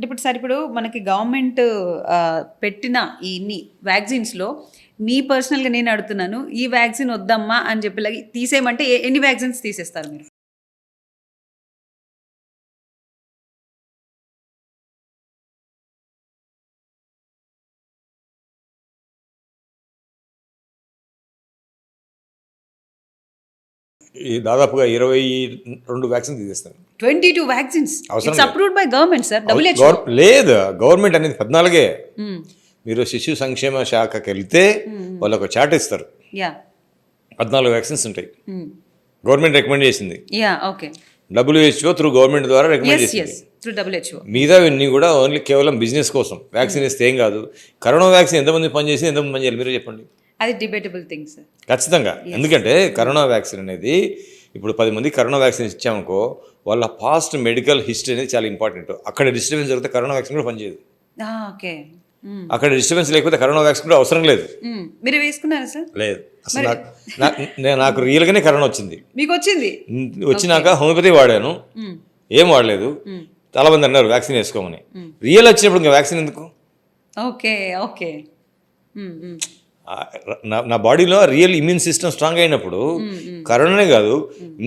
అంటే ఇప్పుడు సార్ ఇప్పుడు మనకి గవర్నమెంట్ పెట్టిన ఈ ఇన్ని వ్యాక్సిన్స్లో మీ పర్సనల్గా నేను అడుగుతున్నాను, ఈ వ్యాక్సిన్ వద్దమ్మా అని చెప్పి తీసేయమంటే ఎన్ని వ్యాక్సిన్స్ తీసేస్తారు మీరు? ఈ దాదాపుగా 22 వ్యాక్సిన్ తీసేస్తాను. 22 వ్యాక్సిన్స్ అవసరం it's approved by government sir, WHO. లేదు, గవర్నమెంట్ అనేది 14. మీరు శిశు సంక్షేమ శాఖకి వెళ్తే వాళ్ళు ఒక చార్ట్ ఇస్తారు, యా 14 వ్యాక్సిన్స్ ఉంటాయి. గవర్నమెంట్ రికమెండ్ చేసింది, yeah okay, WHO through government ద్వారా రికమెండ్ ఎస్ చేసింది. Through WHO. మిగతావన్నీ కూడా ఓన్లీ కేవలం బిజినెస్ కోసం. వ్యాక్సిన్ ఇస్తే ఏం కాదు. కరోనా వ్యాక్సిన్ ఎంతమంది పనిచేసి ఎంతమంది పని చేయాలి మీరు చెప్పండి. అది డిబేటబుల్ థింగ్ సార్. ఖచ్చితంగా. ఎందుకంటే కరోనా వ్యాక్సిన్ అనేది ఇప్పుడు 10 మంది కరోనా వ్యాక్సిన్ ఇచ్చామనుకో, వాళ్ళ పాస్ట్ మెడికల్ హిస్టరీ అనేది చాలా ఇంపార్టెంట్. అక్కడ డిస్టర్బెన్స్ జరిగితే కరోనా వ్యాక్సిన్ కూడా పనిచేయదు. ఓకే, అక్కడ డిస్టర్బెన్స్ లేకపోతే కరోనా వ్యాక్సిన్ కూడా అవసరం లేదు. మీరు వేసుకున్నారా సార్? లేదు అసలు. నాకు రియల్గానే కరోనా వచ్చింది. మీకు వచ్చింది? వచ్చినాక హోమియోపతి వాడాను, ఏం వాడలేదు. చాలా మంది అన్నారు వ్యాక్సిన్ వేసుకోమని. రియల్ వచ్చినప్పుడు ఇంకా వ్యాక్సిన్ ఎందుకు? Okay okay. నా బాడీలో రియల్ ఇమ్యూన్ సిస్టమ్ స్ట్రాంగ్ అయినప్పుడు కరోనానే కాదు,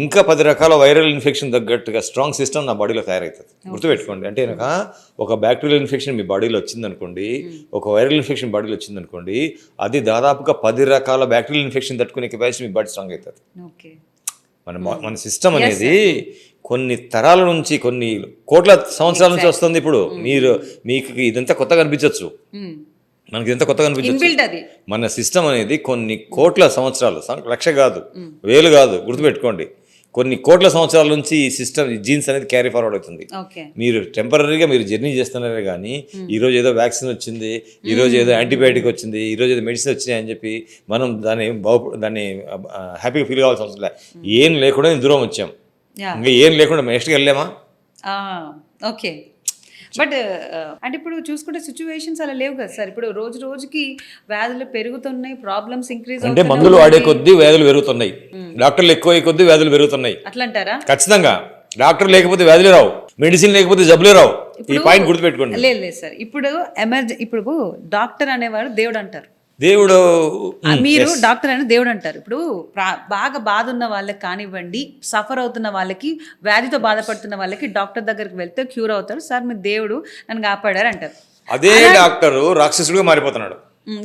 ఇంకా 10 రకాల వైరల్ ఇన్ఫెక్షన్ తగ్గట్టుగా స్ట్రాంగ్ సిస్టమ్ నా బాడీలో తయారవుతుంది. గుర్తుపెట్టుకోండి. అంటే కనుక ఒక బ్యాక్టీరియల్ ఇన్ఫెక్షన్ మీ బాడీలో వచ్చిందనుకోండి, ఒక వైరల్ ఇన్ఫెక్షన్ బాడీలో వచ్చిందనుకోండి, అది దాదాపుగా 10 రకాల బ్యాక్టీరియల్ ఇన్ఫెక్షన్ తట్టుకునే కెపాసిటీ మీ బాడీ స్ట్రాంగ్ అవుతుంది. మన సిస్టమ్ అనేది కొన్ని తరాల నుంచి, కొన్ని కోట్ల సంవత్సరాల నుంచి వస్తుంది. ఇప్పుడు మీకు ఇదంతా కొత్తగా అనిపించవచ్చు, మనకి ఎంత కొత్తగా అనిపించచ్చు. మన సిస్టమ్ అనేది కొన్ని కోట్ల సంవత్సరాలు, 1,00,000 కాదు, 1000 కాదు, గుర్తుపెట్టుకోండి, కొన్ని కోట్ల సంవత్సరాల నుంచి ఈ సిస్టమ్, ఈ జీన్స్ అనేది క్యారీ ఫార్వర్డ్ అవుతుంది. మీరు టెంపరీగా మీరు జర్నీ చేస్తున్నారే కానీ ఈరోజు ఏదో వ్యాక్సిన్ వచ్చింది, ఈరోజు ఏదో యాంటీబయాటిక్ వచ్చింది, ఈరోజు ఏదో మెడిసిన్ వచ్చినాయి అని చెప్పి మనం దాన్ని హ్యాపీగా ఫీల్ కావాల్సిన అవసరం లేదు. ఏం లేకుండా దూరం వచ్చాం, ఇంకా ఏం లేకుండా నెక్స్ట్కి వెళ్ళామా? ఓకే. బట్ అంటే ఇప్పుడు చూసుకుంటే సిచ్యువేషన్స్ అలా లేవు కదా సార్. ఇప్పుడు రోజు రోజుకి వ్యాధులు పెరుగుతున్నాయి, ప్రాబ్లమ్స్ ఇంక్రీజ్ అంటే మందులు వాడే కొద్దీ వ్యాధులు పెరుగుతున్నాయి, డాక్టర్లు ఎక్కువ కొద్దీ వ్యాధులు పెరుగుతున్నాయి. అట్లా అంటారా? ఖచ్చితంగా. డాక్టర్ లేకపోతే వ్యాధులు రావు, మెడిసిన్ లేకపోతే జబ్బులే రావు. ఈ పాయింట్ గుర్తుపెట్టుకోండి. లేదు సార్, ఇప్పుడు డాక్టర్ అనేవాడు దేవుడు అంటారు. దేవుడు, మీరు డాక్టర్ అని దేవుడు అంటారు. ఇప్పుడు బాగా బాధ ఉన్న వాళ్ళకి కానివ్వండి, సఫర్ అవుతున్న వాళ్ళకి, వ్యాధితో బాధపడుతున్న వాళ్ళకి డాక్టర్ దగ్గరికి వెళ్తే క్యూర్ అవుతారు. సార్ మీరు దేవుడు నన్ను కాపాడారు అంటారు. అదే డాక్టర్ రాక్షసుడిగా మారిపోతున్నాడు.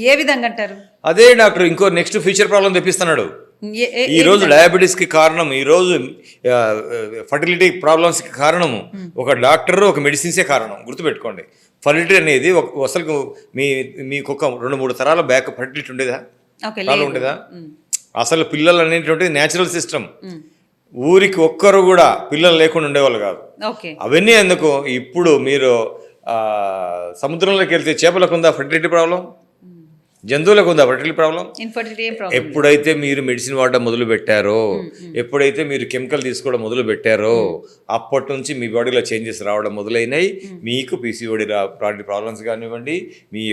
ఏ విధంగా అంటారు? అదే డాక్టర్ ఇంకో నెక్స్ట్ ఫ్యూచర్ ప్రాబ్లం తెప్పిస్తున్నాడు. ఈ రోజు డయాబెటీస్ కి కారణం, ఈ రోజు ఫర్టిలిటీ ప్రాబ్లమ్స్ కి కారణము ఒక డాక్టర్, ఒక మెడిసిన్సే కారణం. గుర్తుపెట్టుకోండి. ఫర్టిలిటీ అనేది అసలు మీకు ఒక 2-3 తరాల బ్యాక్ ఫర్టిలిటీ ఉండేదా? ఉండేదా? అసలు పిల్లలు అనేటువంటిది న్యాచురల్ సిస్టమ్. ఊరికి ఒక్కరు కూడా పిల్లలు లేకుండా ఉండేవాళ్ళు కాదు. అవన్నీ ఎందుకు? ఇప్పుడు మీరు సముద్రంలోకి వెళ్తే చేపలకు ఉందా ఫర్టిలిటీ ప్రాబ్లం? జంతువులకు ఉందా ఫర్టిలిటీ ప్రాబ్లం? ఎప్పుడైతే మీరు మెడిసిన్ వాడడం మొదలు పెట్టారో, ఎప్పుడైతే మీరు కెమికల్ తీసుకోవడం మొదలు పెట్టారో, అప్పటి నుంచి మీ బాడీలో చేంజెస్ రావడం మొదలైనాయి. మీకు PCOD ప్రాబ్లమ్స్ కానివ్వండి, మీ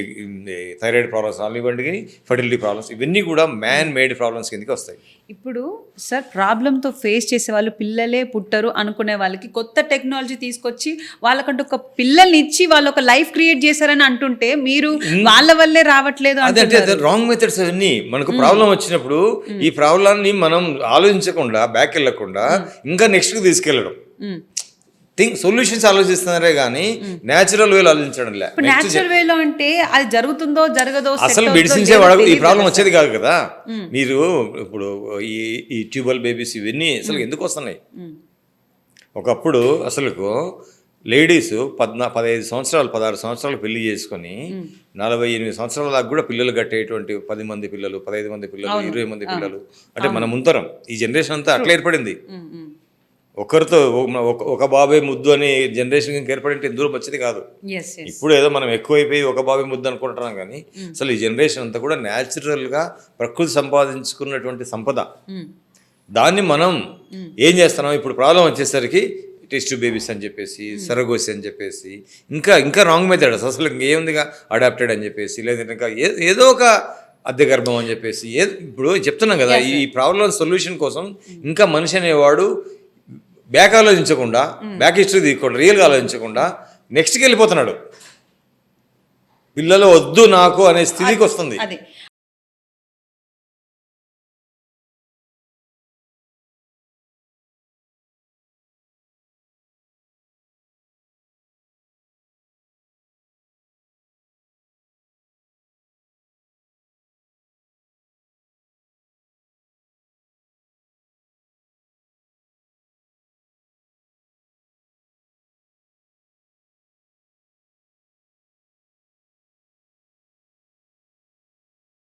థైరాయిడ్ ప్రాబ్లమ్స్ కానివ్వండి, ఫర్టిలిటీ ప్రాబ్లమ్స్, ఇవన్నీ కూడా మ్యాన్ మేడ్ ప్రాబ్లమ్స్ కిందకి వస్తాయి. ఇప్పుడు సార్ ప్రాబ్లంతో ఫేస్ చేసే వాళ్ళు పిల్లలే పుట్టరు అనుకునే వాళ్ళకి కొత్త టెక్నాలజీ తీసుకొచ్చి వాళ్ళకంటూ ఒక పిల్లల్ని ఇచ్చి వాళ్ళు ఒక లైఫ్ క్రియేట్ చేశారని అంటుంటే, మీరు వాళ్ళ వల్లే రావట్లేదు అంటే రాంగ్ మెథడ్స్. అవన్నీ మనకు ప్రాబ్లం వచ్చినప్పుడు ఈ ప్రాబ్లాన్ని మనం ఆలోచించకుండా, బ్యాక్ వెళ్ళకుండా ఇంకా నెక్స్ట్కి తీసుకెళ్ళడం. సొల్యూషన్స్ ఆలోచిస్తున్నారే కానీ న్యాచురల్ వేలో ఆలోచించడం లేదు. న్యాచురల్ వేలో అంటే అది జరుగుతుందో జరగదో, అసలు మెడిసిన్సే వాడకు ఈ ప్రాబ్లం వచ్చేది కాదు కదా. మీరు ఇప్పుడు ఈ ట్యూబల్ బేబీస్ ఇవన్నీ అసలు ఎందుకు వస్తున్నాయి? ఒకప్పుడు అసలు లేడీస్ 15 సంవత్సరాలు 16 సంవత్సరాలు పెళ్లి చేసుకొని 48 సంవత్సరాల దాకా కూడా పిల్లలు కట్టేటువంటి 10 మంది పిల్లలు, 15 మంది పిల్లలు, 20 మంది పిల్లలు. అంటే మన ముంతరం ఈ జనరేషన్ అంతా అట్లా ఏర్పడింది. ఒకరితో ఒక బాబే ముద్దు అని జనరేషన్ ఏర్పడింటే దూరం వచ్చేది కాదు. ఇప్పుడు ఏదో మనం ఎక్కువైపోయి ఒక బాబే ముద్దు అనుకుంటున్నాం కానీ అసలు ఈ జనరేషన్ అంతా కూడా న్యాచురల్గా ప్రకృతి సంపాదించుకున్నటువంటి సంపద. దాన్ని మనం ఏం చేస్తున్నాం? ఇప్పుడు ప్రాబ్లం వచ్చేసరికి టెస్ట్ బేబీస్ అని చెప్పేసి, సరగోసి అని చెప్పేసి, ఇంకా రాంగ్ మెథడ్. అసలు ఇంకేముందిగా అడాప్టెడ్ అని చెప్పేసి, లేదంటే ఇంకా ఏదో ఒక అద్దె గర్భం అని చెప్పేసి. ఇప్పుడు చెప్తున్నాం కదా, ఈ ప్రాబ్లం సొల్యూషన్ కోసం ఇంకా మనిషి అనేవాడు బ్యాక్ ఆలోచించకుండా, బ్యాక్ హిస్టరీ తీయకుండా, రియల్గా ఆలోచించకుండా నెక్స్ట్కి వెళ్ళిపోతున్నాడు. పిల్లలు వద్దు నాకు అనే స్థితికి వస్తుంది. అది